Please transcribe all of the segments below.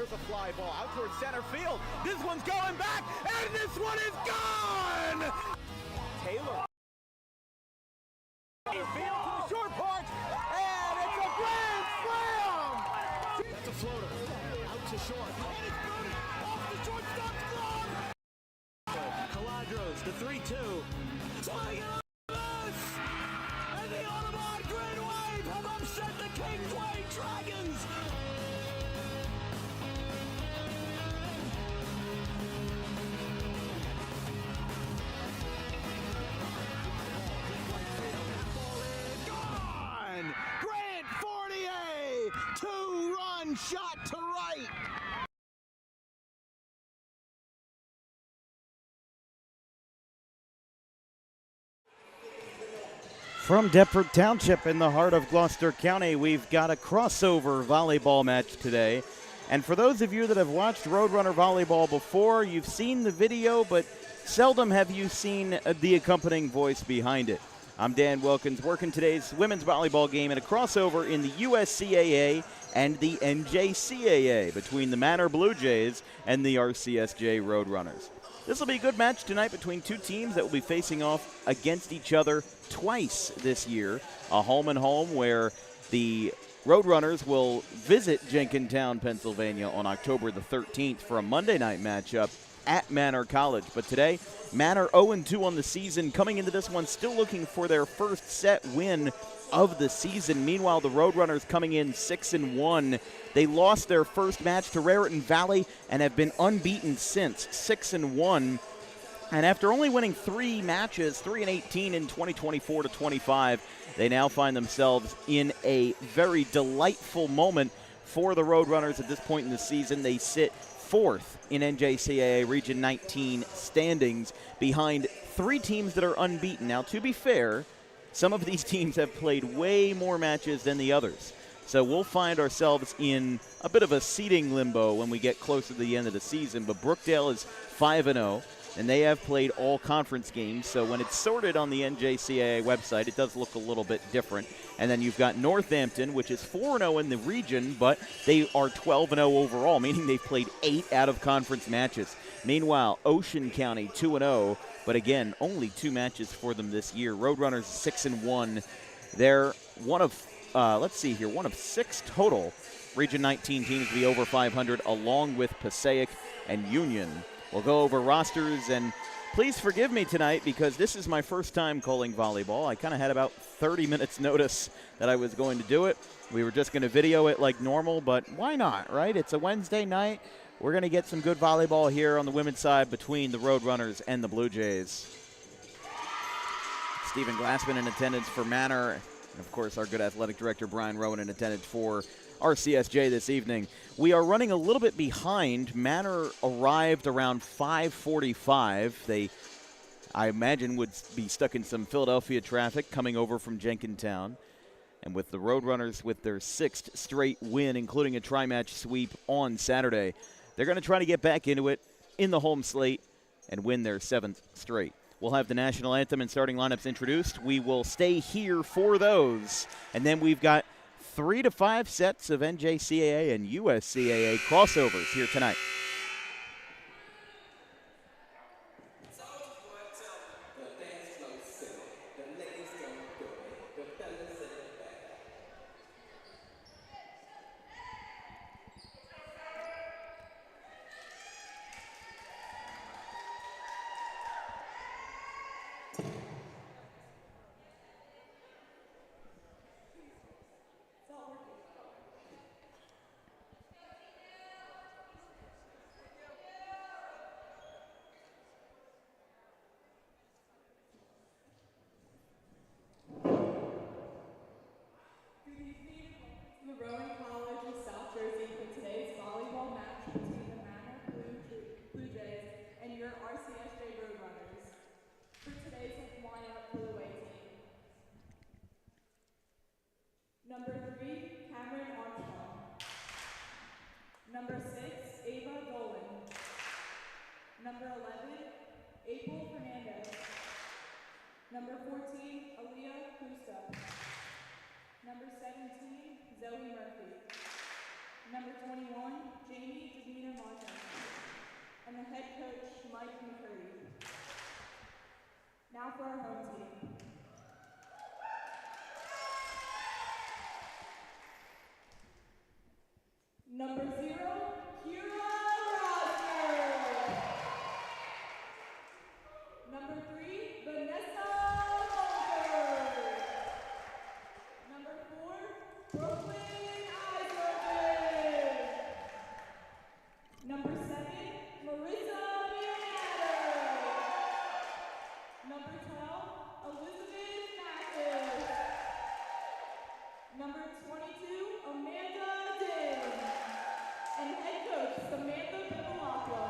Here's a fly ball out towards center field. This one's going back, and this one is gone! Taylor. Field to the short part, and it's a grand slam! That's a floater. Out to short. And it's booted off the shortstop's glove! Caladros, the 3-2. Swing and and the Audubon Green Wave have upset the Kingsway Dragons! Gone! Grant Fournier! Two-run shot to right! From Deptford Township in the heart of Gloucester County, we've got a crossover volleyball match today. And for those of you that have watched Roadrunner volleyball before, you've seen the video, but seldom have you seen the accompanying voice behind it. I'm Dan Wilkins, working today's women's volleyball game in a crossover in the USCAA and the NJCAA between the Manor Blue Jays and the RCSJ Roadrunners. This will be a good match tonight between two teams that will be facing off against each other twice this year. A home-and-home where the Roadrunners will visit Jenkintown, Pennsylvania on October the 13th for a Monday night matchup at Manor College. But today, Manor 0-2 on the season, coming into this one still looking for their first set win of the season. Meanwhile, the Roadrunners coming in 6-1. They lost their first match to Raritan Valley and have been unbeaten since, 6-1. And after only winning 3 matches, 3-18 in 2024-25, they now find themselves in a very delightful moment for the Roadrunners at this point in the season. They sit 4th in NJCAA Region 19 standings behind 3 teams that are unbeaten. Now, to be fair, some of these teams have played way more matches than the others. So we'll find ourselves in a bit of a seeding limbo when we get closer to the end of the season. But Brookdale is 5-0, and they have played all conference games. So when it's sorted on the NJCAA website, it does look a little bit different. And then you've got Northampton, which is 4-0 in the region, but they are 12-0 overall, meaning they've played 8 out-of-conference matches. Meanwhile, Ocean County 2-0, but again, only 2 matches for them this year. Roadrunners 6-1. They're one of 6 total Region 19 teams to be over 500, along with Passaic and Union. We'll go over rosters, and please forgive me tonight because this is my first time calling volleyball. I kind of had about 30 minutes notice that I was going to do it. We were just going to video it like normal, but why not, right? It's a Wednesday night. We're going to get some good volleyball here on the women's side between the Roadrunners and the Blue Jays. Stephen Glassman in attendance for Manor, and of course our good athletic director Brian Rowan in attendance for RCSJ this evening. We are running a little bit behind. Manor arrived around 5:45. They, I imagine, would be stuck in some Philadelphia traffic coming over from Jenkintown. And with the Roadrunners with their 6th straight win, including a tri-match sweep on Saturday, they're going to try to get back into it in the home slate and win their 7th straight. We'll have the national anthem and starting lineups introduced. We will stay here for those. And then we've got 3 to 5 sets of NJCAA and USCAA crossovers here tonight. Number 3, Cameron Armstrong. Number 6, Ava Dolan. Number 11, April Fernandez. Number 14, Aaliyah Kusta. Number 17, Zoe Murphy. Number 21, Jamie Davina Martin. And the head coach, Mike McCurdy. Now for our home team. Number 0, Kira Rosner. Number 3, Vanessa Walker. Number 4, Brooklyn Eisberger. Number 7, Marissa Bianetto. Number 12, Elizabeth Mathis. Number 22, Amanda Din. And head coach, Samantha Pipalacqua.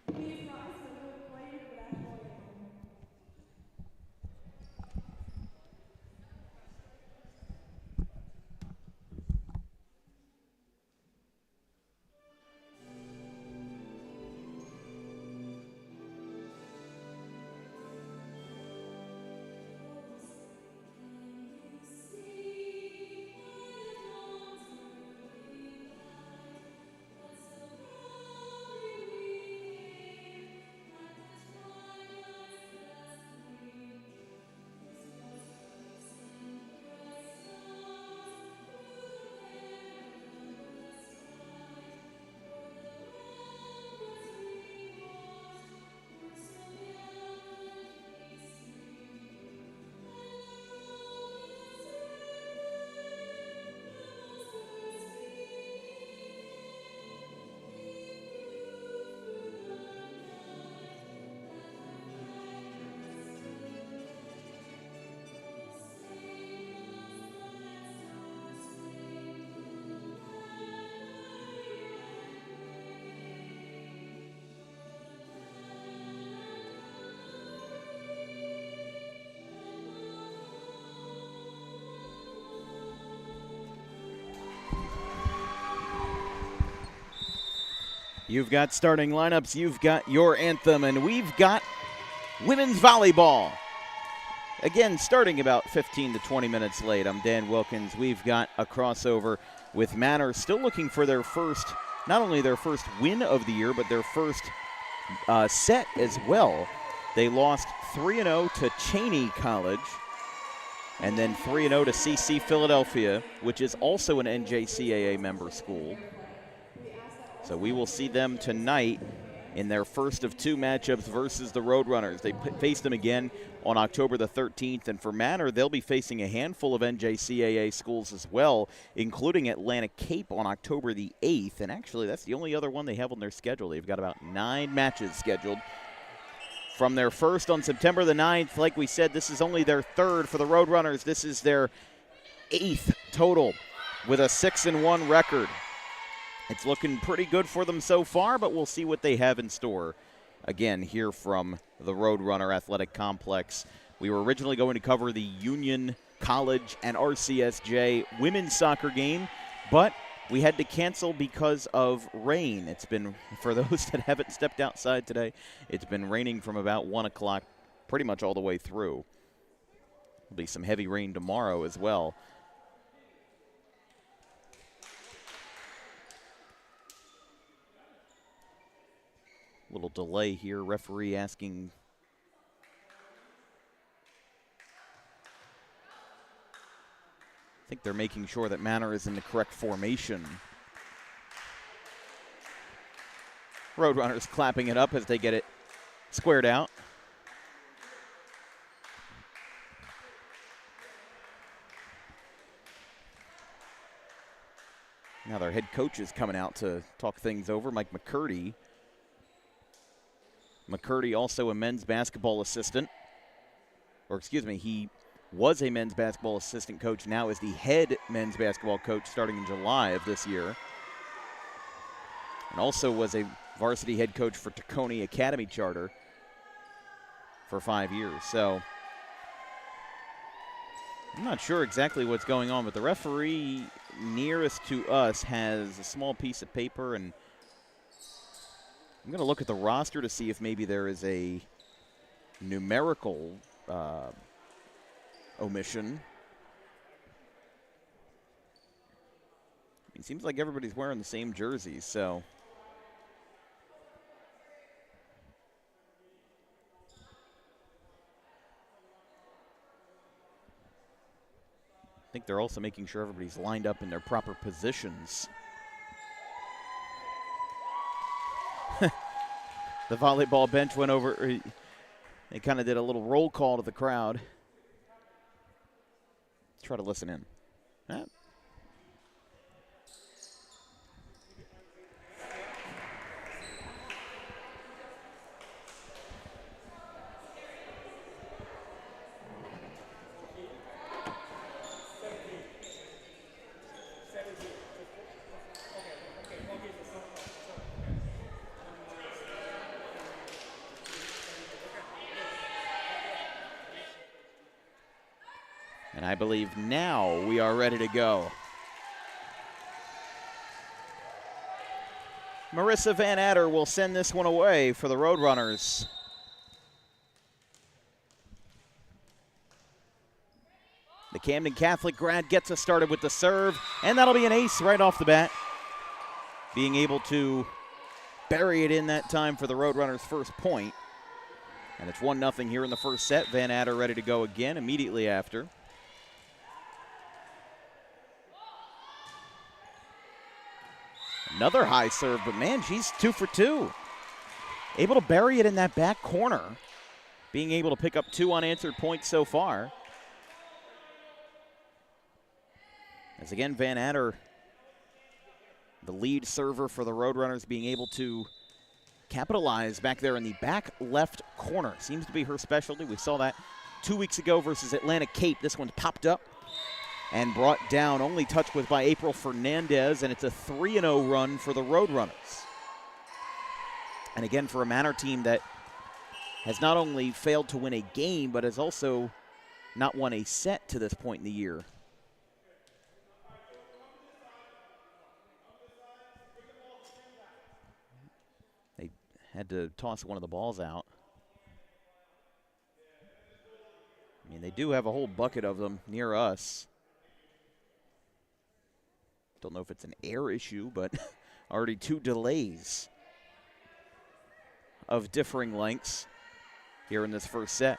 Please rise for the players for national anthem. You've got starting lineups, you've got your anthem, and we've got women's volleyball. Again, starting about 15 to 20 minutes late. I'm Dan Wilkins. We've got a crossover with Manor still looking for their first, not only their first win of the year, but their first set as well. They lost 3-0 to Cheney College, and then 3-0 to CC Philadelphia, which is also an NJCAA member school. So we will see them tonight in their first of 2 matchups versus the Roadrunners. They face them again on October the 13th. And for Manor, they'll be facing a handful of NJCAA schools as well, including Atlantic Cape on October the 8th. And actually, that's the only other one they have on their schedule. They've got about 9 matches scheduled. From their first on September the 9th, like we said, this is only their 3rd for the Roadrunners. This is their 8th total with a 6-1 record. It's looking pretty good for them so far, but we'll see what they have in store. Again, here from the Roadrunner Athletic Complex. We were originally going to cover the Union College and RCSJ women's soccer game, but we had to cancel because of rain. It's been, for those that haven't stepped outside today, it's been raining from about 1 o'clock pretty much all the way through. There'll be some heavy rain tomorrow as well. Little delay here. Referee asking. I think they're making sure that Manor is in the correct formation. Roadrunners clapping it up as they get it squared out. Now their head coach is coming out to talk things over, Mike McCurdy. McCurdy, also a men's basketball assistant. Or excuse me, he was a men's basketball assistant coach, now is the head men's basketball coach starting in July of this year. And also was a varsity head coach for Tacony Academy Charter for 5 years. So I'm not sure exactly what's going on, but the referee nearest to us has a small piece of paper, and I'm going to look at the roster to see if maybe there is a numerical omission. It seems like everybody's wearing the same jerseys, so. I think they're also making sure everybody's lined up in their proper positions. The volleyball bench went over. They kind of did a little roll call to the crowd. Let's try to listen in. And I believe now we are ready to go. Marissa Van Adder will send this one away for the Roadrunners. The Camden Catholic grad gets us started with the serve, and that'll be an ace right off the bat. Being able to bury it in that time for the Roadrunners' first point. And it's 1-0 here in the first set. Van Adder ready to go again immediately after. Another high serve, but man, she's 2 for 2. Able to bury it in that back corner. Being able to pick up 2 unanswered points so far. As again, Van Adder, the lead server for the Roadrunners, being able to capitalize back there in the back left corner. Seems to be her specialty. We saw that 2 weeks ago versus Atlantic Cape. This one's popped up and brought down, only touched with by April Fernandez, and it's a 3-0 run for the Roadrunners. And again, for a Manor team that has not only failed to win a game, but has also not won a set to this point in the year. They had to toss one of the balls out. I mean, they do have a whole bucket of them near us. Don't know if it's an air issue, but already 2 delays of differing lengths here in this first set.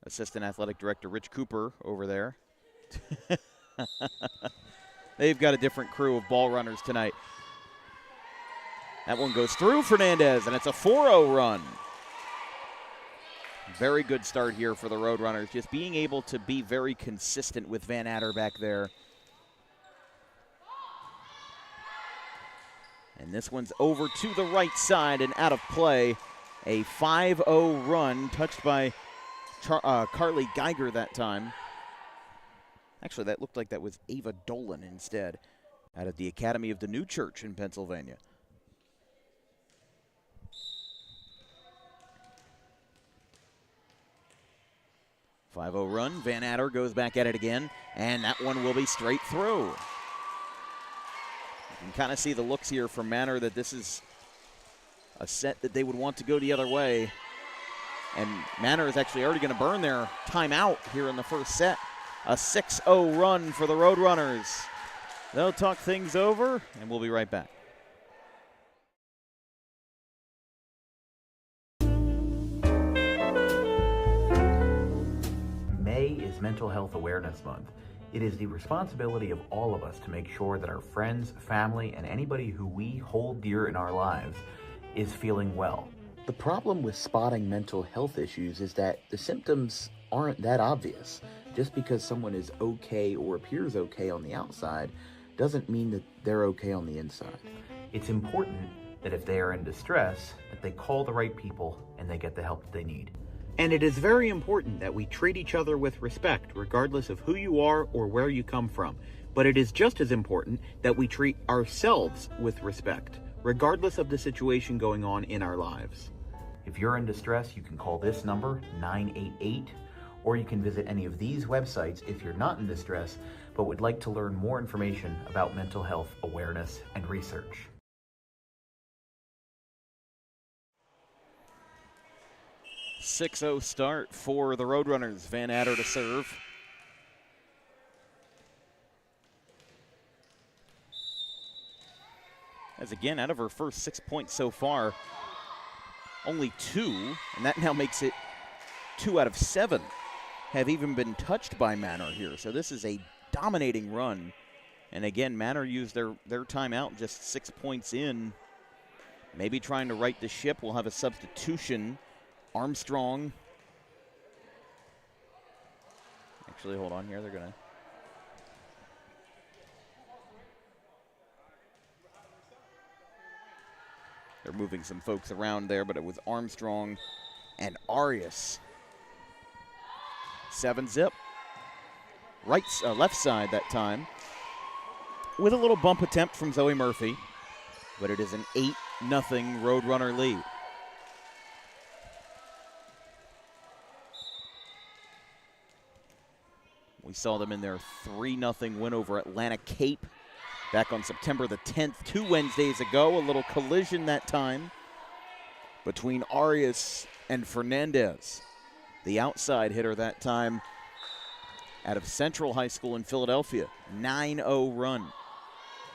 Assistant Athletic Director Rich Cooper over there. They've got a different crew of ball runners tonight. That one goes through Fernandez, and it's a 4-0 run. Very good start here for the Roadrunners, just being able to be very consistent with Van Adder back there. And this one's over to the right side and out of play. A 5-0 run touched by Carly Geiger that time. Actually, that looked like that was Ava Dolan instead, out of the Academy of the New Church in Pennsylvania. .50 run. Van Adder goes back at it again, and that one will be straight through. You can kind of see the looks here from Manor that this is a set that they would want to go the other way. And Manor is actually already going to burn their timeout here in the first set. A 6-0 run for the Roadrunners. They'll talk things over, and we'll be right back. May is Mental Health Awareness Month. It is the responsibility of all of us to make sure that our friends, family, and anybody who we hold dear in our lives is feeling well. The problem with spotting mental health issues is that the symptoms aren't that obvious. Just because someone is okay or appears okay on the outside doesn't mean that they're okay on the inside. It's important that if they are in distress, that they call the right people and they get the help that they need. And it is very important that we treat each other with respect, regardless of who you are or where you come from. But it is just as important that we treat ourselves with respect, regardless of the situation going on in our lives. If you're in distress, you can call this number, 988, or you can visit any of these websites if you're not in distress, but would like to learn more information about mental health awareness and research. .60 start for the Roadrunners. Van Adder to serve. As again, out of her first 6 points so far, only 2, and that now makes it 2 out of 7 have even been touched by Manor here. So this is a dominating run. And again, Manor used their timeout just 6 points in. Maybe trying to right the ship. We'll have a substitution. Armstrong. Actually, hold on here. They're going to. They're moving some folks around there, but it was Armstrong and Arias. 7-zip. Left side that time. With a little bump attempt from Zoe Murphy. But it is an 8-0 Roadrunner lead. We saw them in their 3-0 win over Atlantic Cape back on September the 10th, 2 Wednesdays ago. A little collision that time between Arias and Fernandez. The outside hitter that time out of Central High School in Philadelphia. 9-0 run.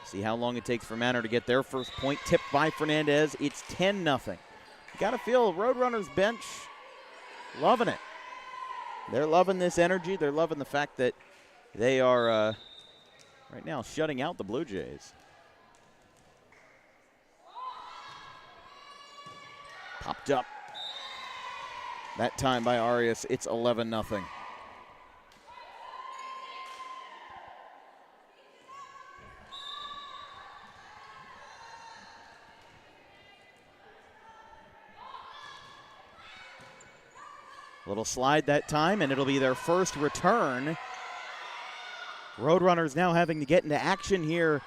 See how long it takes for Manor to get their first point. Tipped by Fernandez. It's 10-0. You got to feel Roadrunners bench loving it. They're loving this energy. They're loving the fact that they are right now shutting out the Blue Jays. Popped up. That time by Arias, it's 11-0. Little slide that time, and it'll be their first return. Roadrunners now having to get into action here,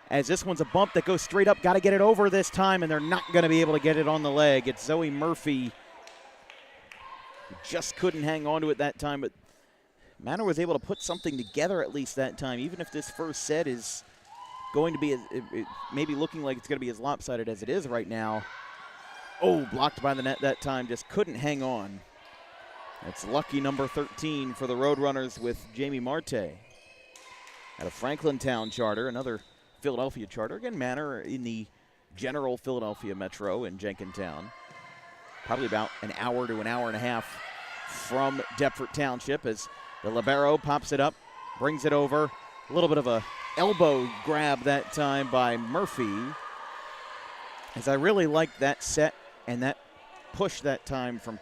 as this one's a bump that goes straight up. Got to get it over this time, and they're not going to be able to get it on the leg. It's Zoe Murphy who just couldn't hang on to it that time, but Manor was able to put something together at least that time, even if this first set is going to be maybe looking like it's going to be as lopsided as it is right now. Oh, blocked by the net that time, just couldn't hang on. It's lucky number 13 for the Roadrunners with Jamie Marte. Out of Franklintown charter, another Philadelphia charter. Again, Manor in the general Philadelphia metro in Jenkintown. Probably about an hour to an hour and a half from Deptford Township as the libero pops it up, brings it over. A little bit of a elbow grab that time by Murphy. As I really liked that set and that push that time from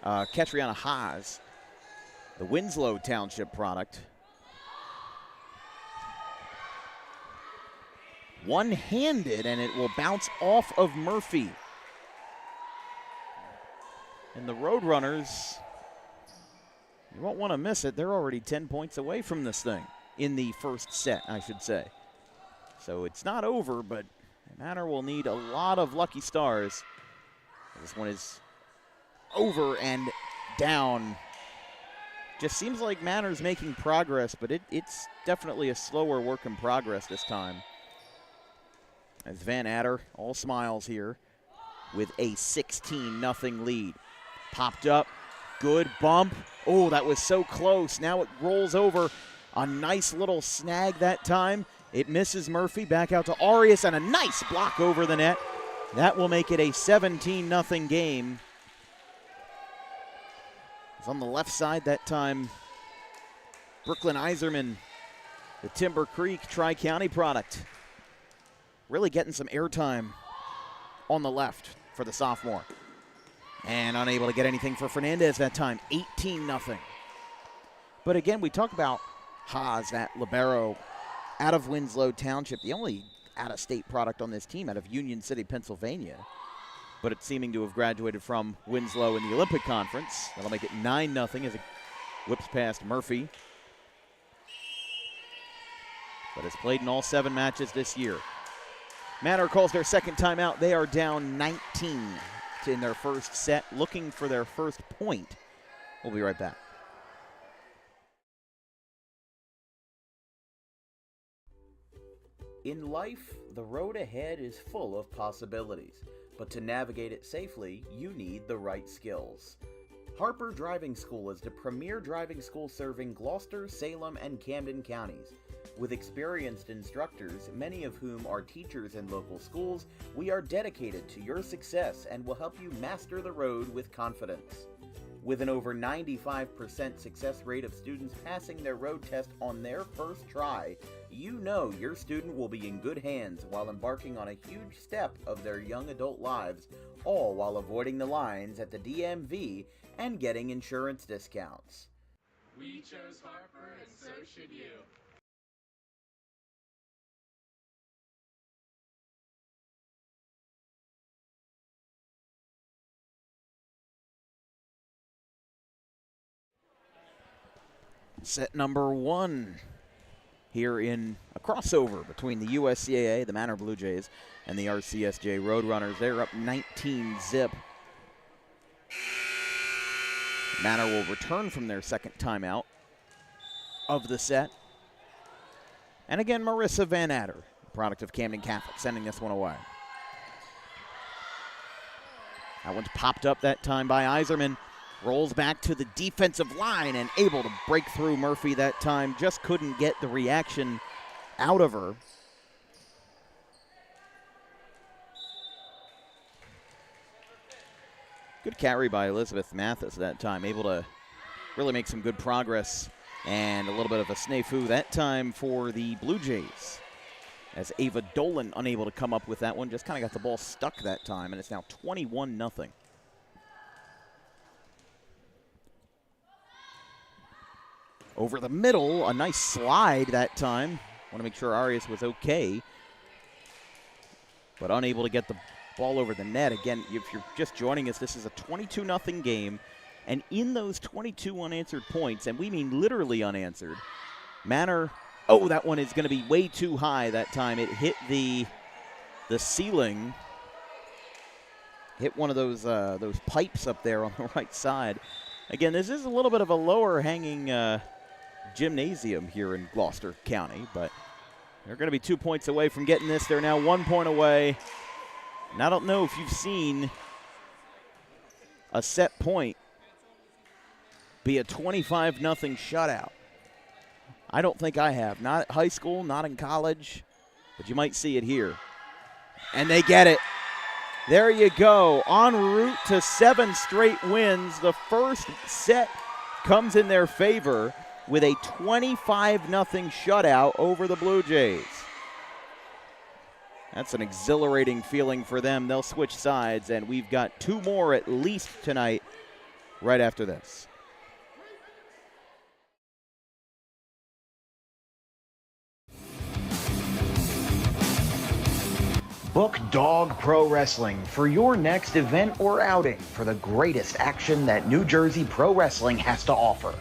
Katriana Haas, the Winslow Township product. One-handed, and it will bounce off of Murphy. And the Roadrunners, you won't want to miss it. They're already 10 points away from this thing in the first set, I should say. So it's not over, but Manor will need a lot of lucky stars. This one is over and down. Just seems like Manor's making progress, but it's definitely a slower work in progress this time. As Van Adder, all smiles here, with a 16-0 lead. Popped up, good bump. Oh, that was so close. Now it rolls over. A nice little snag that time. It misses Murphy, back out to Arias, and a nice block over the net. That will make it a 17-0 game. It's on the left side that time. Brooklyn Iserman, the Timber Creek Tri-County product. Really getting some airtime on the left for the sophomore. And unable to get anything for Fernandez that time. 18-0. But again, we talk about Haas, that libero, out of Winslow Township, the only out-of-state product on this team out of Union City, Pennsylvania. But it's seeming to have graduated from Winslow in the Olympic Conference. That'll make it 9-0 as it whips past Murphy. But has played in all 7 matches this year. Manor calls their second timeout. They are down 19 in their first set, looking for their first point. We'll be right back. In life, the road ahead is full of possibilities. But to navigate it safely, you need the right skills. Harper Driving School is the premier driving school serving Gloucester, Salem, and Camden counties. With experienced instructors, many of whom are teachers in local schools, we are dedicated to your success and will help you master the road with confidence. With an over 95% success rate of students passing their road test on their first try, you know your student will be in good hands while embarking on a huge step of their young adult lives, all while avoiding the lines at the DMV and getting insurance discounts. We chose Harper, and so should you. Set number 1 here in a crossover between the USCAA, the Manor Blue Jays, and the RCSJ Roadrunners. They're up 19-zip. Manor will return from their second timeout of the set. And again, Marissa Van Adder, product of Camden Catholic, sending this one away. That one's popped up that time by Iserman. Rolls back to the defensive line and able to break through Murphy that time. Just couldn't get the reaction out of her. Good carry by Elizabeth Mathis that time. Able to really make some good progress. And a little bit of a snafu that time for the Blue Jays, as Ava Dolan unable to come up with that one. Just kind of got the ball stuck that time, and it's now 21-0. Over the middle, a nice slide that time. Want to make sure Arias was okay, but unable to get the ball over the net. Again, if you're just joining us, this is a 22-0 game, and in those 22 unanswered points, and we mean literally unanswered, Manor, oh, that one is going to be way too high that time. It hit the ceiling, hit one of those pipes up there on the right side. Again, this is a little bit of a lower hanging gymnasium here in Gloucester County, but they're going to be 2 points away from getting this. They're now 1 point away. And I don't know if you've seen a set point be a 25-0 shutout. I don't think I have. Not at high school, not in college, but you might see it here. And they get it. There you go. En route to 7 straight wins. The first set comes in their favor with a 25-0 shutout over the Blue Jays. That's an exhilarating feeling for them. They'll switch sides, and we've got 2 more at least tonight right after this. Book Dog Pro Wrestling for your next event or outing for the greatest action that New Jersey Pro Wrestling has to offer.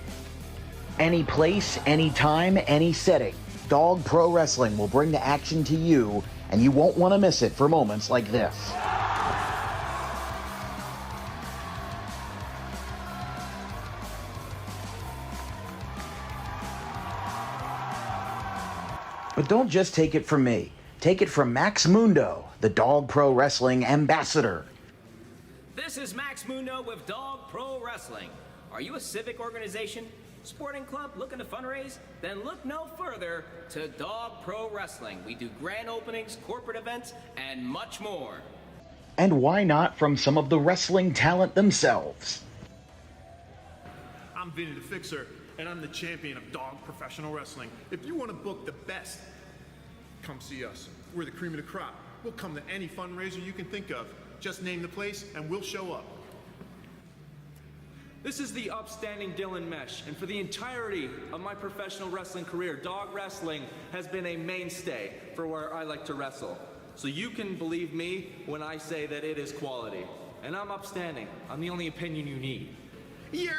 Any place, any time, any setting, Dog Pro Wrestling will bring the action to you, and you won't want to miss it for moments like this. But don't just take it from me. Take it from Max Mundo, the Dog Pro Wrestling ambassador. This is Max Mundo with Dog Pro Wrestling. Are you a civic organization, sporting club looking to fundraise? Then look no further to Dog Pro Wrestling. We do grand openings, corporate events, and much more. And why not from some of the wrestling talent themselves? I'm Vinny the Fixer, and I'm the champion of Dog Professional Wrestling. If you want to book the best, come see us. We're the cream of the crop. We'll come to any fundraiser you can think of. Just name the place and we'll show up. This is the upstanding Dylan Mesh, and for the entirety of my professional wrestling career, dog wrestling has been a mainstay for where I like to wrestle. So you can believe me when I say that it is quality. And I'm upstanding. I'm the only opinion you need. Yeah!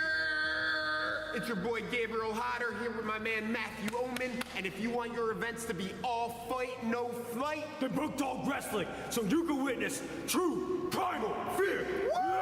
It's your boy Gabriel Hodder here with my man Matthew Oman, and if you want your events to be all fight, no flight, Then book Dog Wrestling so you can witness true primal fear. woo!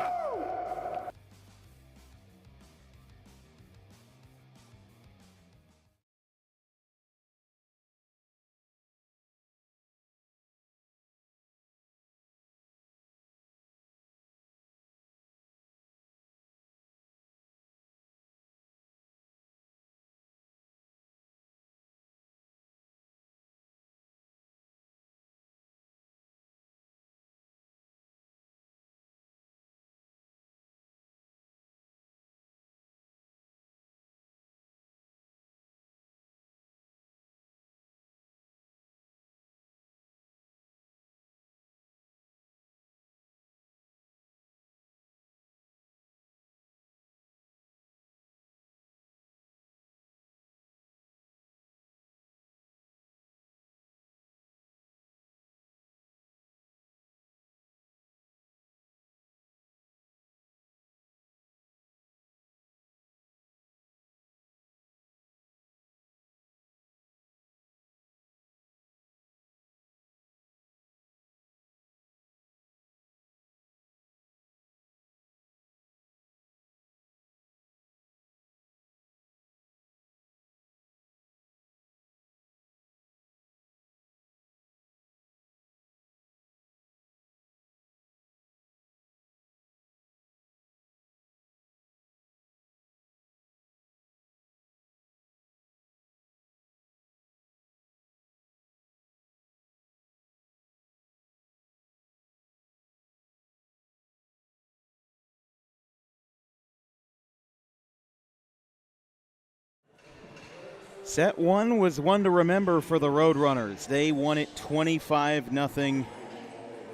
Set one was one to remember for the Roadrunners. They won it 25-0.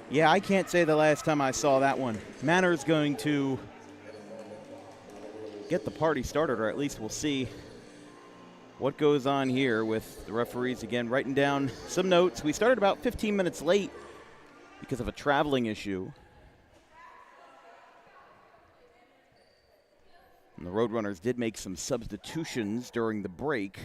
Yeah, I can't say the last time I saw that one. Manor's going to get the party started, or at least we'll see what goes on here with the referees again writing down some notes. We started about 15 minutes late because of a traveling issue. And the Roadrunners did make some substitutions during the break.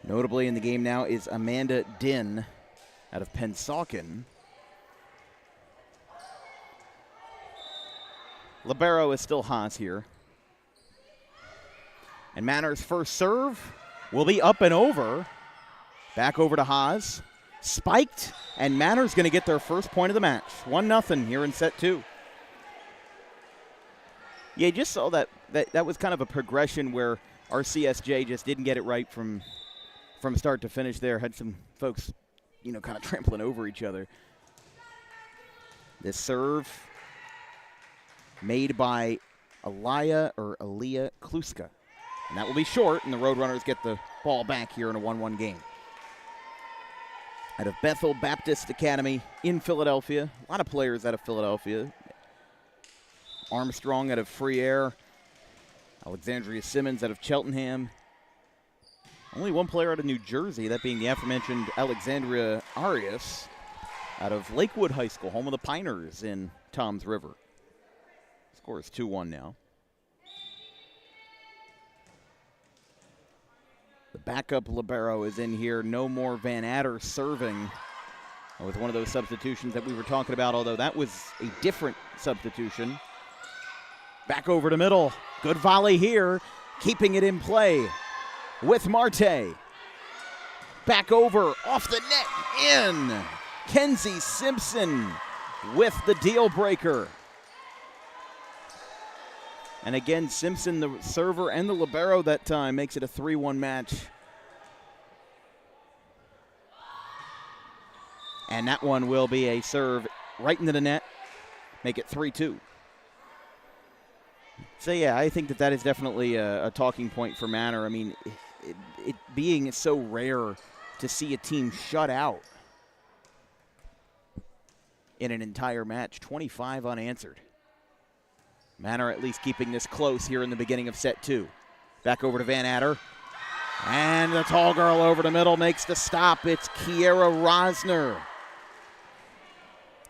Notably in the game now is Amanda Din out of Pensauken. Libero is still Haas here. And Manor's first serve will be up and over. Back over to Haas. Spiked, and Manor's going to get their first point of the match. 1-0 here in set two. Yeah, you just saw that was kind of a progression where RCSJ just didn't get it right from start to finish there. Had some folks, kind of trampling over each other. This serve made by Aliyah Kluska. And that will be short, and the Roadrunners get the ball back here in a 1-1 game. Out of Bethel Baptist Academy in Philadelphia. A lot of players out of Philadelphia. Armstrong out of Free Air. Alexandria Simmons out of Cheltenham. Only one player out of New Jersey, that being the aforementioned Alexandria Arias out of Lakewood High School, home of the Piners in Toms River. Score is 2-1 now. The backup libero is in here. No more Van Adder serving with one of those substitutions that we were talking about, although that was a different substitution. Back over to middle. Good volley here, keeping it in play with Marte. Back over, off the net, in. Kenzie Simpson with the deal breaker. And again, Simpson, the server and the libero that time, makes it a 3-1 match. And that one will be a serve right into the net, make it 3-2. So yeah, I think that is definitely a talking point for Manor. I mean, it being so rare to see a team shut out in an entire match, 25 unanswered. Manor at least keeping this close here in the beginning of set two. Back over to Van Adder. And the tall girl over the middle makes the stop. It's Kiera Rosner.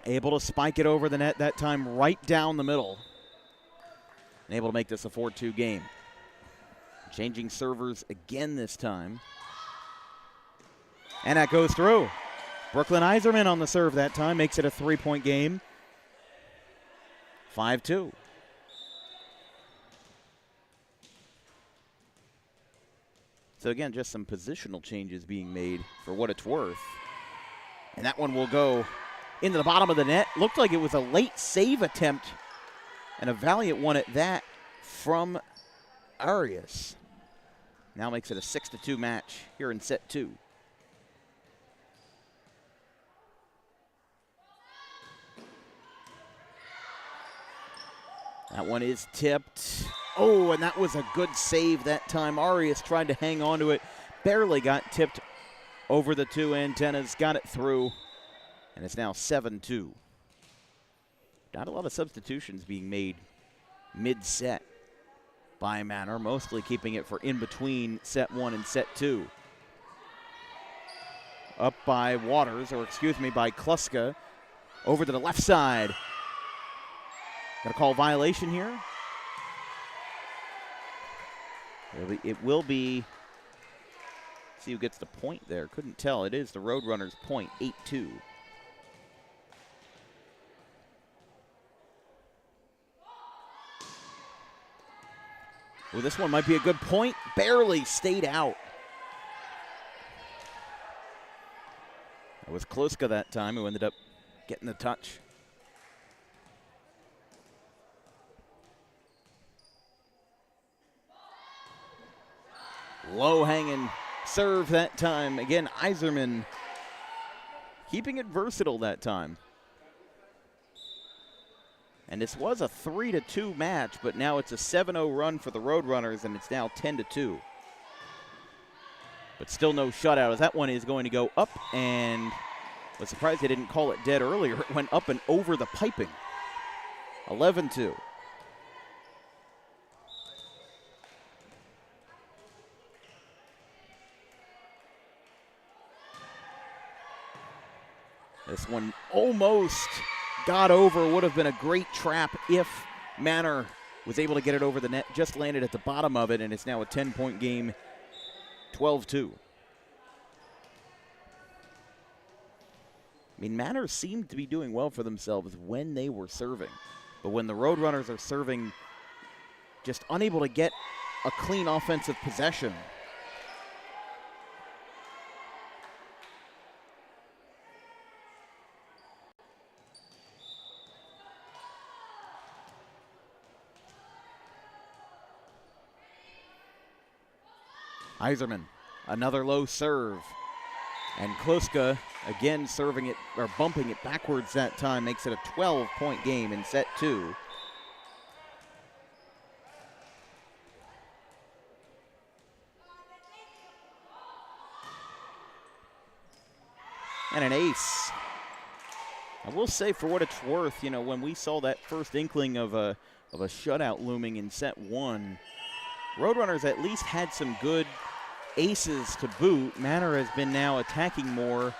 Able to spike it over the net that time right down the middle. And able to make this a 4-2 game. Changing servers again this time. And that goes through. Brooklyn Iserman on the serve that time. Makes it a 3-point game. 5-2. So again, just some positional changes being made for what it's worth. And that one will go into the bottom of the net. Looked like it was a late save attempt, and a valiant one at that from Arias. Now makes it a 6-2 match here in set two. That one is tipped. Oh, and that was a good save that time. Arias tried to hang on to it. Barely got tipped over the two antennas. Got it through. And it's now 7-2. Not a lot of substitutions being made mid-set by Manor. Mostly keeping it for in between set one and set two. Up by Waters, or excuse me, by Kluska. Over to the left side. Got to call violation here. It will be, see who gets the point there. Couldn't tell. It is the Roadrunners' point, 8-2. Well, this one might be a good point. Barely stayed out. It was Kluska that time who ended up getting the touch. Low-hanging serve that time. Again, Iserman keeping it versatile that time. And this was a 3-2 match, but now it's a 7-0 run for the Roadrunners, and it's now 10-2. But still no shutout, as that one is going to go up, and I was surprised they didn't call it dead earlier. It went up and over the piping. 11-2. This one almost got over. Would have been a great trap if Manor was able to get it over the net. Just landed at the bottom of it, and it's now a 10-point game, 12-2. I mean, Manor seemed to be doing well for themselves when they were serving. But when the Roadrunners are serving, just unable to get a clean offensive possession. Iserman, another low serve. And Kloska, again serving it, or bumping it backwards that time, makes it a 12-point game in set 2. And an ace. I will say, for what it's worth, you know, when we saw that first inkling of a shutout looming in set 1, Roadrunners at least had some good aces to boot. Manor has been now attacking more,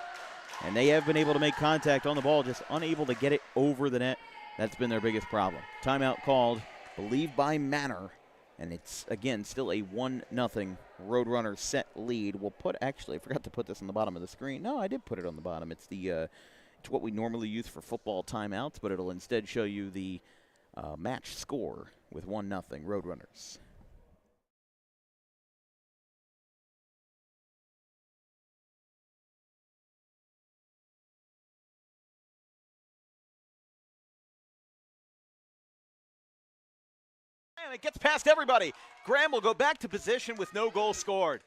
and they have been able to make contact on the ball, just unable to get it over the net. That's been their biggest problem. Timeout called, believed by Manor, and it's, again, still a 1-0 Roadrunner set lead. We'll put, actually, I forgot to put this on the bottom of the screen. No, I did put it on the bottom. It's the, it's what we normally use for football timeouts, but it'll instead show you the match score with 1-0 Roadrunners. And it gets past everybody. Graham will go back to position with no goal scored.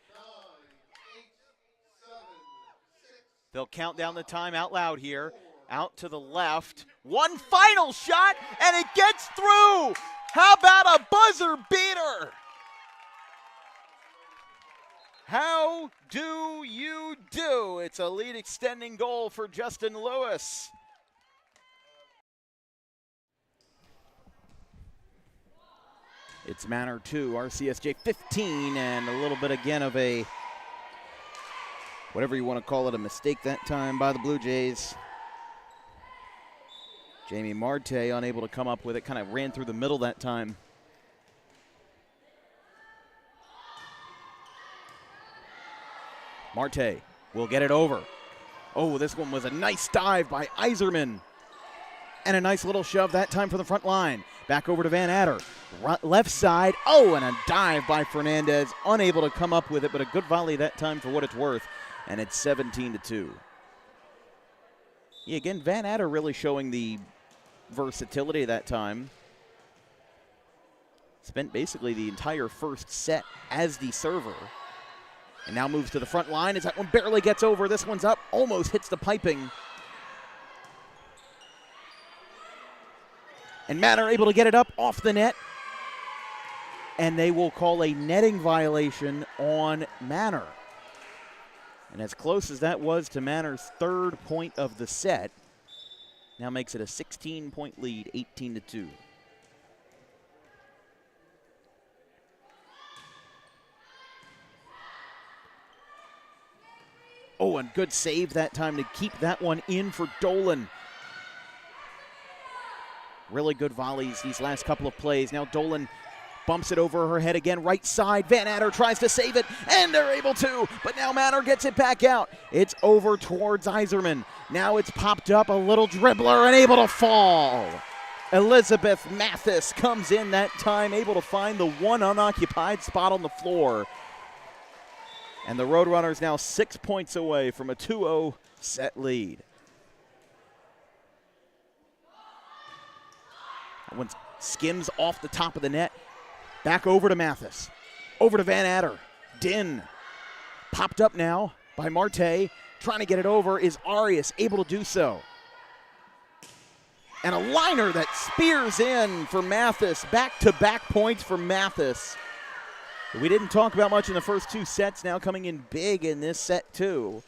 They'll count down the time out loud here. Out to the left. One final shot, and it gets through. How about a buzzer beater? How do you do? It's a lead extending goal for Justin Lewis. It's Manor 2, RCSJ 15, and a little bit again of a, whatever you want to call it, a mistake that time by the Blue Jays. Jamie Marte unable to come up with it, kind of ran through the middle that time. Marte will get it over. Oh, this one was a nice dive by Iserman. And a nice little shove that time from the front line. Back over to Van Adder. Left side. Oh, and a dive by Fernandez. Unable to come up with it, but a good volley that time for what it's worth. And it's 17-2. Yeah, again, Van Adder really showing the versatility that time. Spent basically the entire first set as the server. And now moves to the front line as that one barely gets over. This one's up, almost hits the piping. And Manor able to get it up off the net. And they will call a netting violation on Manor. And as close as that was to Manor's third point of the set, now makes it a 16-point lead, 18-2. Oh, and good save that time to keep that one in for Dolan. Really good volleys these last couple of plays. Now Dolan bumps it over her head again, right side. Van Adder tries to save it, and they're able to, but now Manor gets it back out. It's over towards Iserman. Now it's popped up, a little dribbler, and able to fall. Elizabeth Mathis comes in that time, able to find the one unoccupied spot on the floor. And the Roadrunners now 6 points away from a 2-0 set lead. That one skims off the top of the net. Back over to Mathis. Over to Van Adder. Din. Popped up now by Marte. Trying to get it over is Arias, able to do so. And a liner that spears in for Mathis. Back-to-back points for Mathis. We didn't talk about much in the first two sets, now coming in big in this set too.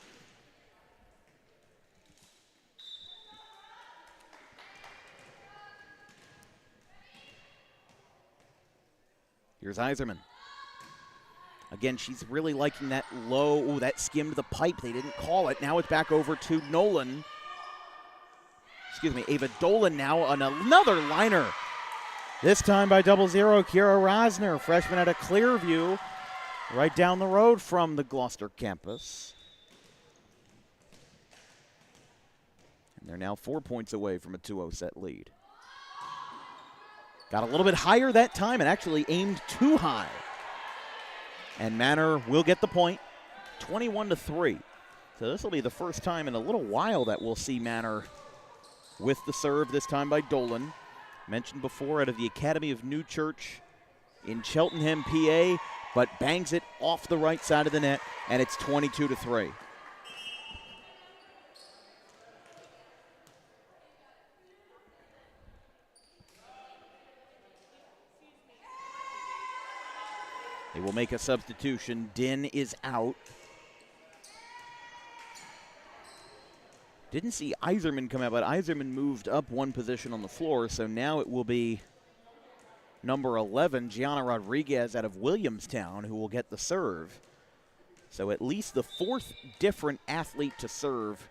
Here's Iserman. Again, she's really liking that low, that skimmed the pipe. They didn't call it. Now it's back over to Nolan. Excuse me, Ava Dolan now on another liner. This time by 0-0, Kira Rosner, freshman out of Clearview, right down the road from the Gloucester campus. And they're now 4 points away from a 2-0 set lead. Got a little bit higher that time and actually aimed too high. And Manor will get the point, 21-3. So this will be the first time in a little while that we'll see Manor with the serve, this time by Dolan. Mentioned before, out of the Academy of New Church in Cheltenham, PA, but bangs it off the right side of the net, and it's 22-3. They will make a substitution. Din is out. Didn't see Iserman come out, but Iserman moved up one position on the floor, so now it will be number 11, Gianna Rodriguez out of Williamstown, who will get the serve. So at least the fourth different athlete to serve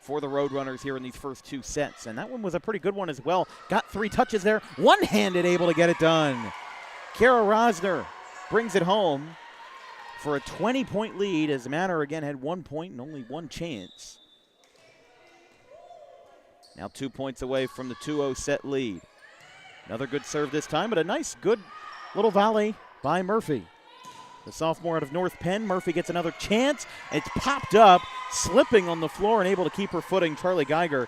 for the Roadrunners here in these first two sets, and that one was a pretty good one as well. Got 3 touches there, one-handed able to get it done. Kara Rosner brings it home for a 20-point lead, as Manor again had 1 point and only one chance. Now 2 points away from the 2-0 set lead. Another good serve this time, but a nice, good little volley by Murphy. The sophomore out of North Penn. Murphy gets another chance. It's popped up, slipping on the floor and able to keep her footing, Charlie Geiger.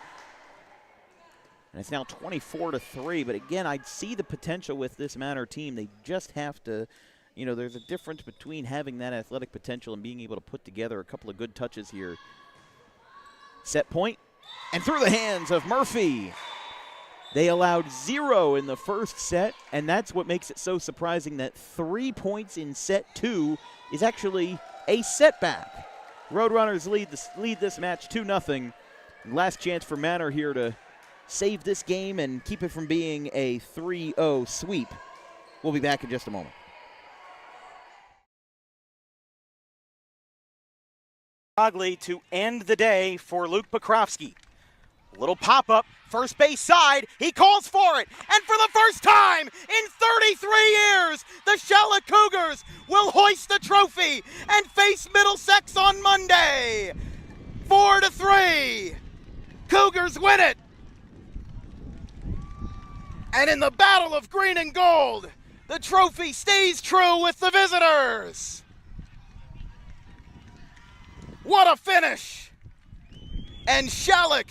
And it's now 24-3, but again, I see the potential with this Manor team. They just have to, you know, there's a difference between having that athletic potential and being able to put together a couple of good touches here. Set point. And through the hands of Murphy. They allowed 0 in the first set, and that's what makes it so surprising that 3 points in set 2 is actually a setback. Roadrunners lead this match 2-0. Last chance for Manor here to save this game and keep it from being a 3-0 sweep. We'll be back in just a moment. To end the day for Luke Pokrovsky. Little pop-up, first base side, he calls for it, and for the first time in 33 years, the Charlotte Cougars will hoist the trophy and face Middlesex on Monday. 4-3, Cougars win it. And in the battle of green and gold, the trophy stays true with the visitors. What a finish! And Shalleck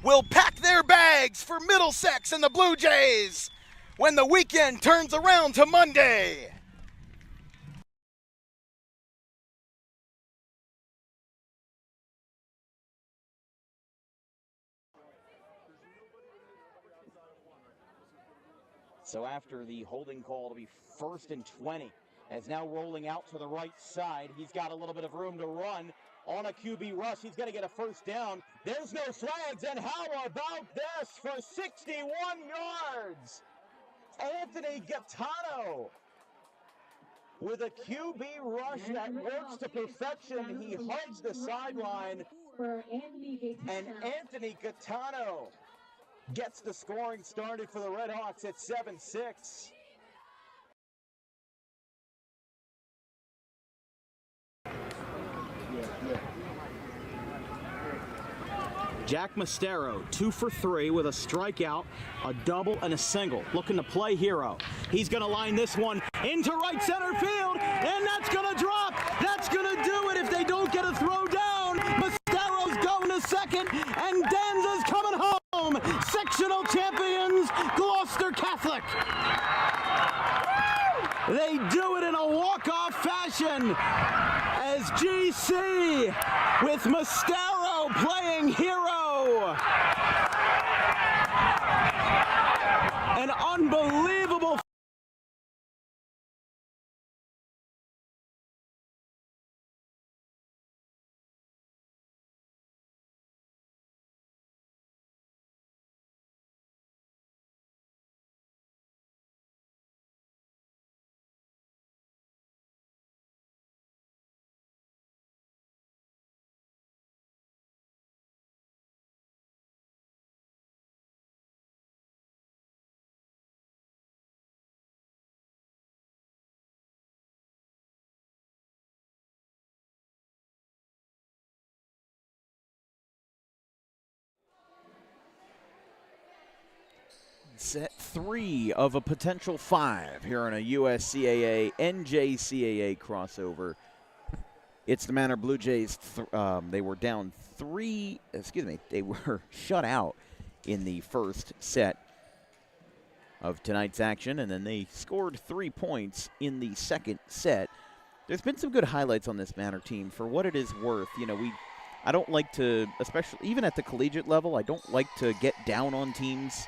will pack their bags for Middlesex and the Blue Jays when the weekend turns around to Monday. So after the holding call to be 1st and 20, as now rolling out to the right side. He's got a little bit of room to run on a QB rush. He's going to get a first down. There's no flags, and how about this for 61 yards? Anthony Gaetano with a QB rush that works to perfection. He hugs the sideline, and Anthony Gaetano gets the scoring started for the Redhawks at 7-6. Jack Mastero, 2 for 3 with a strikeout, a double, and a single. Looking to play hero. He's going to line this one into right center field, and that's going to drop. That's going to do it if they don't get a throw down. Mastero's going to second, and Danza's coming home. Sectional champions, Gloucester Catholic. They do it in a walk-off fashion as GC with Mastero playing hero. An unbelievable Set 3 of a potential 5 here in a USCAA NJCAA crossover. It's the Manor Blue Jays. They were down they were shut out in the first set of tonight's action, and then they scored 3 points in the second set. There's been some good highlights on this Manor team for what it is worth. You know, I don't like to, especially even at the collegiate level, I don't like to get down on teams.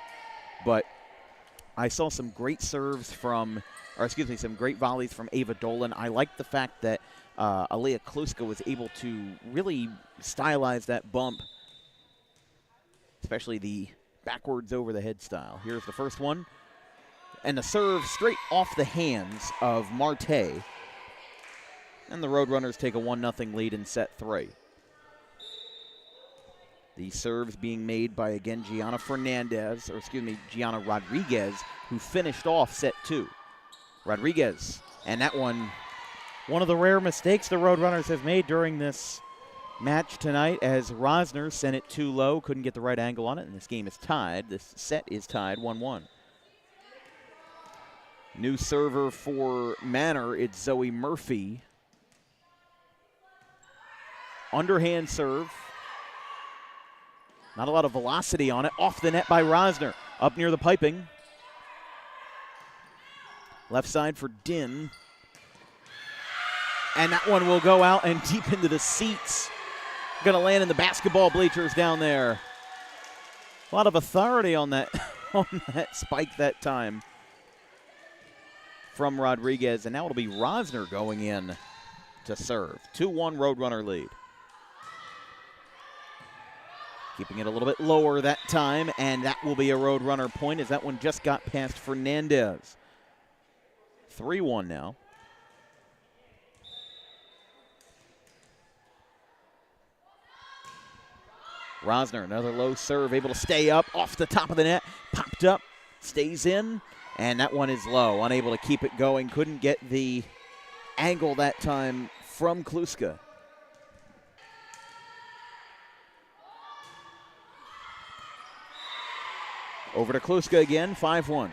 But I saw some great serves some great volleys from Ava Dolan. I like the fact that Alea Kluska was able to really stylize that bump, especially the backwards over the head style. Here's the first one. And the serve straight off the hands of Marte. And the Roadrunners take a 1-0 lead in set 3. The serves being made by, again, Gianna Rodriguez, who finished off set 2. Rodriguez, and that one of the rare mistakes the Roadrunners have made during this match tonight, as Rosner sent it too low, couldn't get the right angle on it, and this game is tied. This set is tied 1-1. New server for Manor, it's Zoe Murphy. Underhand serve. Not a lot of velocity on it. Off the net by Rosner. Up near the piping. Left side for Din. And that one will go out and deep into the seats. Going to land in the basketball bleachers down there. A lot of authority on that, on that spike that time from Rodriguez. And now it'll be Rosner going in to serve. 2-1 Roadrunner lead. Keeping it a little bit lower that time, and that will be a Roadrunner point as that one just got past Fernandez. 3-1 now. Rosner, another low serve, able to stay up off the top of the net. Popped up, stays in, and that one is low. Unable to keep it going. Couldn't get the angle that time from Kluska. Over to Kluska again, 5-1.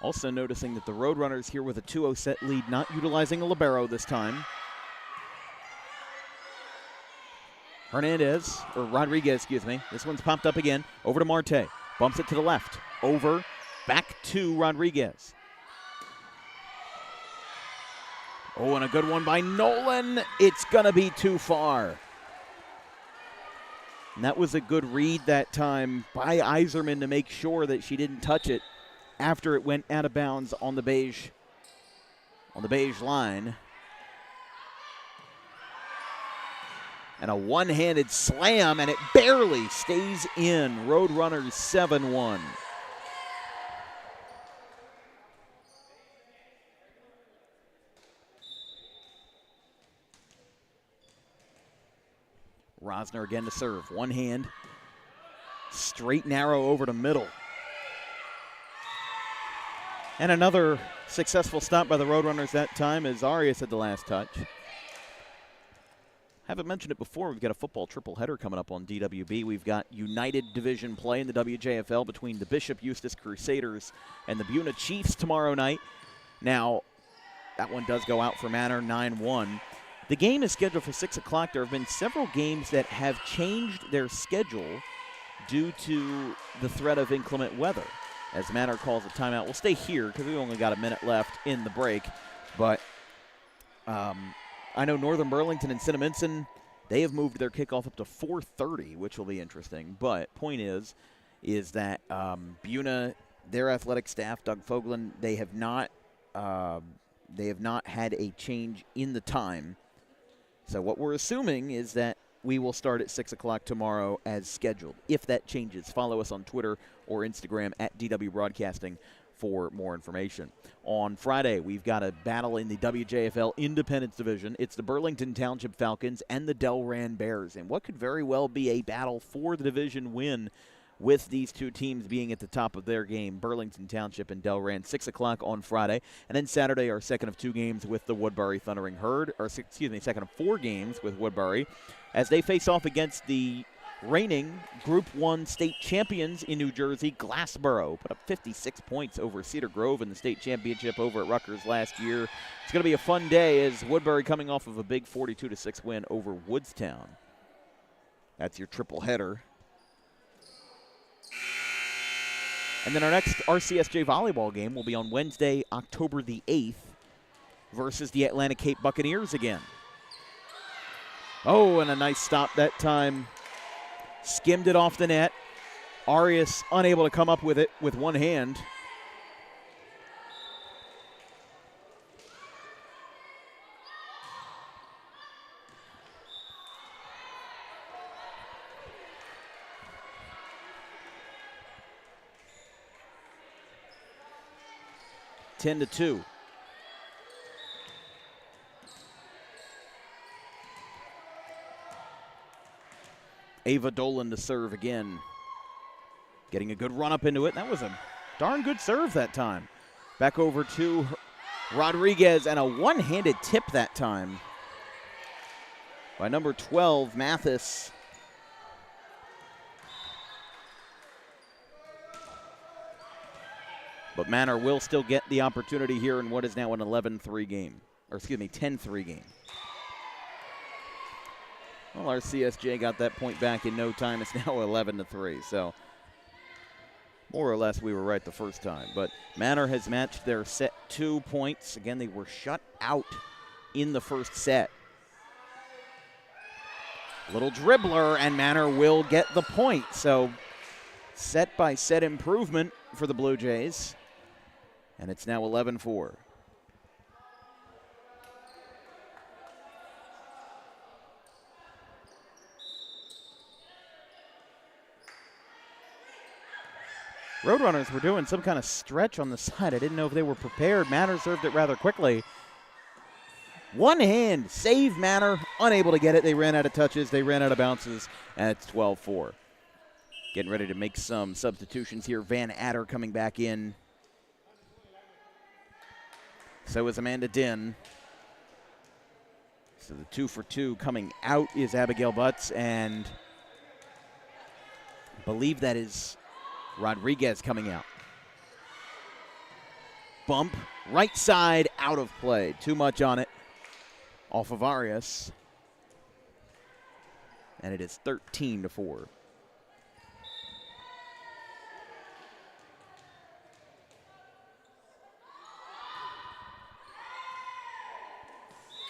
Also noticing that the Roadrunners here with a 2-0 set lead, not utilizing a libero this time. Rodriguez, excuse me. This one's popped up again. Over to Marte. Bumps it to the left. Over, back to Rodriguez. Oh, and a good one by Nolan. It's going to be too far. And that was a good read that time by Iserman to make sure that she didn't touch it after it went out of bounds on the beige line. And a one-handed slam, and it barely stays in. Roadrunners 7-1. Rosner again to serve. One hand. Straight narrow over to middle. And another successful stop by the Roadrunners that time as Arias had the last touch. Haven't mentioned it before. We've got a football triple header coming up on DWB. We've got United Division play in the WJFL between the Bishop Eustis Crusaders and the Buna Chiefs tomorrow night. Now, that one does go out for Manor, 9-1. The game is scheduled for 6 o'clock. There have been several games that have changed their schedule due to the threat of inclement weather. As Manor calls a timeout. We'll stay here because we've only got a minute left in the break. But I know Northern Burlington and Cinnaminson, they have moved their kickoff up to 4:30, which will be interesting. But point is that Buna, their athletic staff, Doug Foglin, they have not had a change in the time. So what we're assuming is that we will start at 6 o'clock tomorrow as scheduled. If that changes, follow us on Twitter or Instagram at DW Broadcasting for more information. On Friday, we've got a battle in the WJFL Independence Division. It's the Burlington Township Falcons and the Delran Bears, and what could very well be a battle for the division win with these two teams being at the top of their game, Burlington Township and Delran, 6 o'clock on Friday. And then Saturday, our second of two games with the Woodbury Thundering Herd, second of four games with Woodbury, as they face off against the reigning Group 1 state champions in New Jersey, Glassboro. Put up 56 points over Cedar Grove in the state championship over at Rutgers last year. It's going to be a fun day as Woodbury coming off of a big 42-6 win over Woodstown. That's your triple header. And then our next RCSJ volleyball game will be on Wednesday, October the 8th versus the Atlantic Cape Buccaneers again. Oh, and a nice stop that time. Skimmed it off the net. Arias unable to come up with it with one hand. Ten to 2. Ava Dolan to serve again. Getting a good run up into it. That was a darn good serve that time. Back over to Rodriguez, and a one-handed tip that time by number 12, Mathis. But Manor will still get the opportunity here in what is now an 11-3 game. Or excuse me, 10-3 game. Well, RCSJ got that point back in no time. It's now 11-3. So more or less we were right the first time. But Manor has matched their set 2 points. Again, they were shut out in the first set. Little dribbler, and Manor will get the point. So set by set improvement for the Blue Jays. And it's now 11-4. Roadrunners were doing some kind of stretch on the side. I didn't know if they were prepared. Manor served it rather quickly. One hand, save Manor, unable to get it. They ran out of touches, they ran out of bounces, and it's 12-4. Getting ready to make some substitutions here. Van Adder coming back in. So is Amanda Dinn. So the 2 for 2 coming out is Abigail Butts, and I believe that is Rodriguez coming out. Bump, right side, out of play. Too much on it. Off of Arias. And it is 13-4.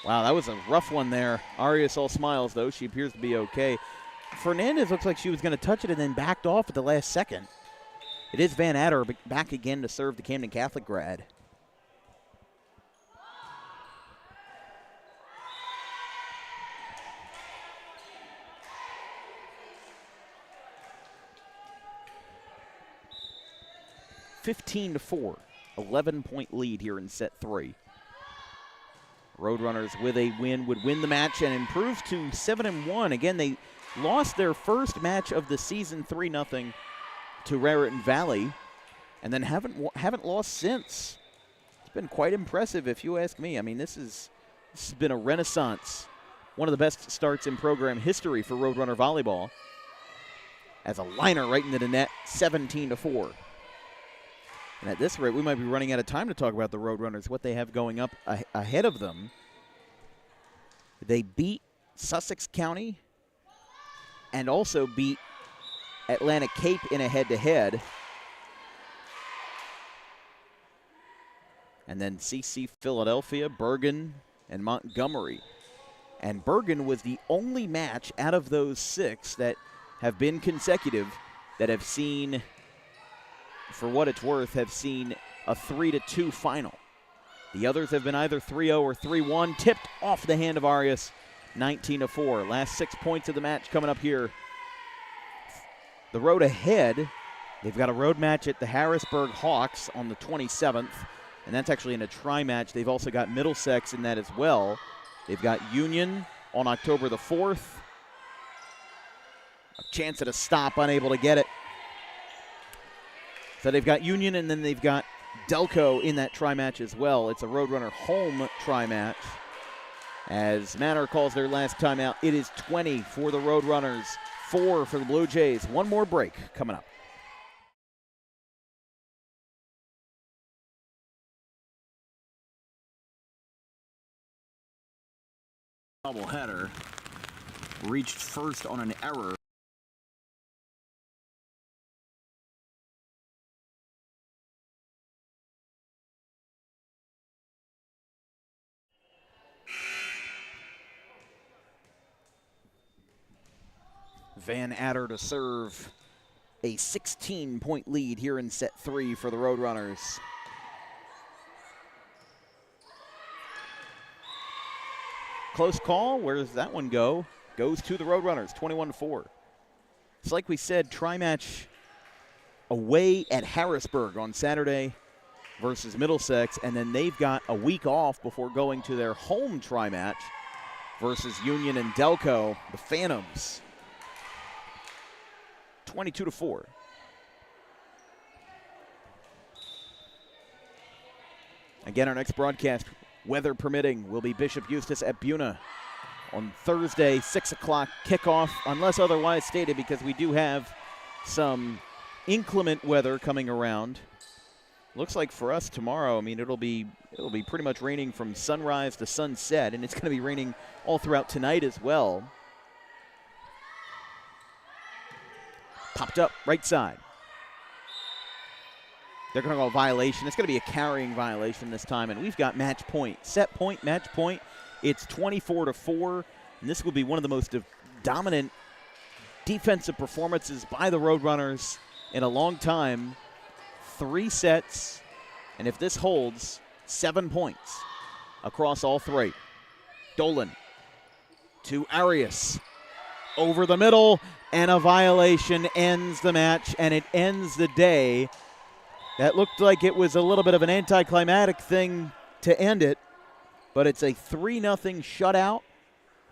Wow, that was a rough one there. Arias all smiles, though. She appears to be okay. Fernandez looks like she was going to touch it and then backed off at the last second. It is Van Adder back again to serve the Camden Catholic grad. (15-4), 11-point lead here in set 3. Roadrunners with a win would win the match and improve to 7-1. Again, they lost their first match of the season 3-0 to Raritan Valley, and then haven't lost since. It's been quite impressive, if you ask me. I mean, this has been a renaissance. One of the best starts in program history for Roadrunner volleyball. As a liner right into the net, 17-4. And at this rate, we might be running out of time to talk about the Roadrunners, what they have going up ahead of them. They beat Sussex County and also beat Atlantic Cape in a head-to-head. And then CC Philadelphia, Bergen, and Montgomery. And Bergen was the only match out of those 6 that have been consecutive that have seen, for what it's worth, have seen a 3-2 final. The others have been either 3-0 or 3-1, tipped off the hand of Arias, 19-4. Last 6 points of the match coming up here. The road ahead, they've got a road match at the Harrisburg Hawks on the 27th, and that's actually in a tri-match. They've also got Middlesex in that as well. They've got Union on October the 4th. A chance at a stop, unable to get it. So they've got Union, and then they've got Delco in that tri-match as well. It's a Roadrunner home tri-match. As Manor calls their last timeout, it is 20 for the Roadrunners, 4 for the Blue Jays. One more break coming up. Doubleheader reached first on an error. Van Adder to serve. A 16-point lead here in set 3 for the Roadrunners. Close call. Where does that one go? Goes to the Roadrunners, 21-4. It's like we said, tri-match away at Harrisburg on Saturday versus Middlesex, and then they've got a week off before going to their home tri-match versus Union and Delco, the Phantoms. 22-4. Again, our next broadcast, weather permitting, will be Bishop Eustace at Buna on Thursday, 6 o'clock kickoff, unless otherwise stated, because we do have some inclement weather coming around. Looks like for us tomorrow, I mean, it'll be pretty much raining from sunrise to sunset, and it's going to be raining all throughout tonight as well. Popped up, right side. They're going to go violation. It's going to be a carrying violation this time, and we've got match point. Set point, match point. It's 24-4, and this will be one of the most dominant defensive performances by the Roadrunners in a long time. 3 sets, and if this holds, 7 points across all 3. Dolan to Arias. Over the middle, and a violation ends the match, and it ends the day. That looked like it was a little bit of an anticlimactic thing to end it, but it's a 3-0 shutout.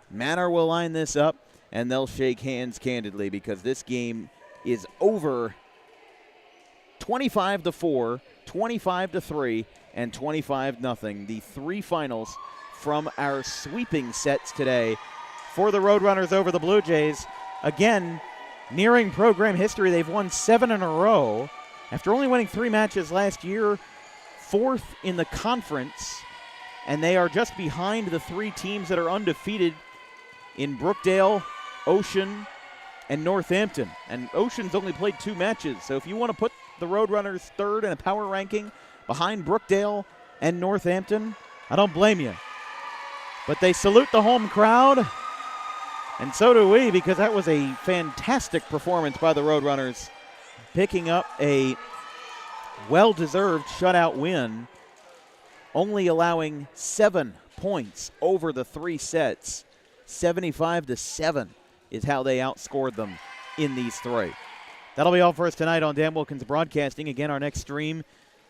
Manor will line this up, and they'll shake hands candidly because this game is over. 25-4, 25-3, and 25-0. The 3 finals from our sweeping sets today for the Roadrunners over the Blue Jays. Again, nearing program history, they've won 7 in a row. After only winning 3 matches last year, 4th in the conference, and they are just behind the 3 teams that are undefeated in Brookdale, Ocean, and Northampton. And Ocean's only played 2 matches, so if you want to put the Roadrunners 3rd in a power ranking behind Brookdale and Northampton, I don't blame you. But they salute the home crowd, and so do we, because that was a fantastic performance by the Roadrunners, picking up a well-deserved shutout win, only allowing 7 points over the 3 sets. 75-7 is how they outscored them in these 3. That'll be all for us tonight on Dan Wilkins Broadcasting. Again, our next stream,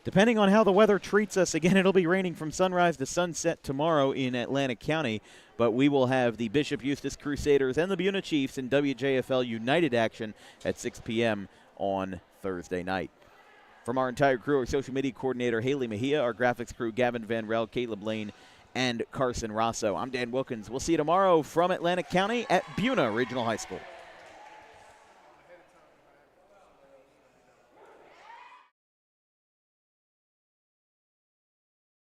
depending on how the weather treats us, again, it'll be raining from sunrise to sunset tomorrow in Atlantic County, but we will have the Bishop Eustace Crusaders and the Buna Chiefs in WJFL United action at 6 p.m. on Thursday night. From our entire crew, our social media coordinator, Haley Mejia, our graphics crew, Gavin Van Rel, Caleb Lane, and Carson Rosso. I'm Dan Wilkins. We'll see you tomorrow from Atlantic County at Buna Regional High School.